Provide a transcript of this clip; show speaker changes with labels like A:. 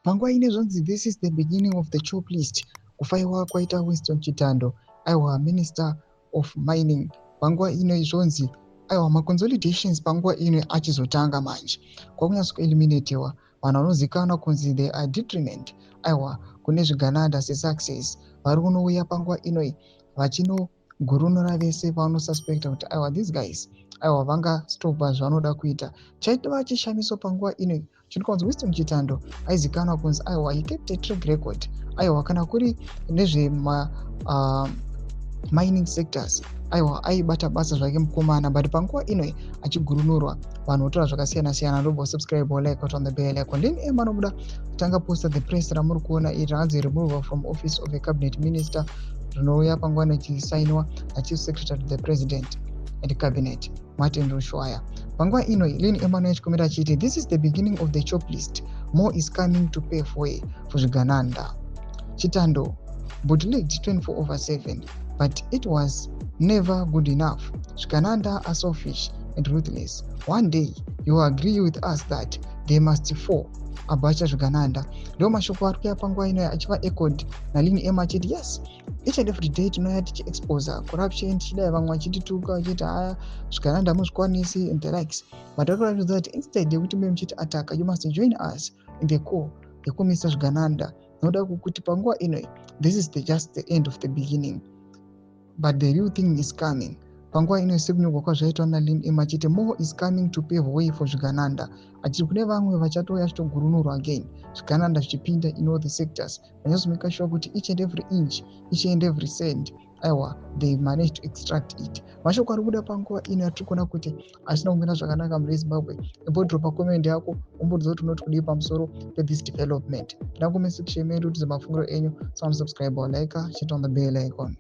A: Panguva ine zvonzi this is the beginning of the chop list. Kufaiwa kwaita Winston Chitando, aiwa Minister of Mining. Panguva ino zvonzi aiwa maconsolidations panguva ino achizotanga manje. Kwakunyatsokueliminatiwa vanhu vanozivikanwa kunzi they are detriment aiwa kune zvigananda sesuccess vari kunouya panguva inoi vachinogurunura vese vanosuspekta kuti aiwa these guys aiwa vangastopa zvavanoda kuita. Chaita vachishamiswa panguva inoi chinhu kunzi Winston Chitando aizivikanwa kunzi aiwa he kept a track record aiwa kana kuri mining sectors aiwa aibata basa zvake mukomana, but panguva inoi achigurunurwa vanhu votaura zvakasiyana-siyana. Ndobva subscribe like on the bell icon. Then anobuda kutanga posta the press ramuri kuona iri ranzi removal from office of a cabinet minister rinouya panguva nechisainwa nachief secretary to the president and cabinet Martin Rushwaya. Panguva inoi Lynn Emmanuel achikomera achiti this is the beginning of the chop list, more is coming to pave way for zvigananda. Chitando bootlegged 24/7, but it was never good enough. Zvigananda are selfish and ruthless. One day you will agree with us that they must fall. Abacha Zvigananda ndio mashoko ari kuya panguva ino achiva echoed naLynn Emma achiti yes, each and every day tinouya tichiexpose corruption, tichidai vamwe vachitituka vachiti haya Zvigananda muzvikwanisi and the likes, but akuratidza kuti instead yekuti mbe muchiti ataka, you must join us in the call yekumisa Zvigananda. Noda kuti panguva inoi this is just the end of the beginning, but the real thing is coming. Panguva ino sekunyorwa kwazvaitwa naLynn Emma achiti more is coming to pave way for Zvigananda, achiti kune vamwe vachatouya vachitogurunurwa again Zvigananda zvichipinda in all the sectors, vanyazomeka sure kuti each and every inch, each and every cent aiwa they manage to extract it. Mashoko ari kuda panguva ino atiri kuona kuti asina kumira zvakanaka muri Zimbabwe. Imbodropa comment yako umbodza kuti unoti kudii pamusoro pe-this development. Ndangome section medu kuti mafungiro enyu, subscribe or like, hit on the bell icon.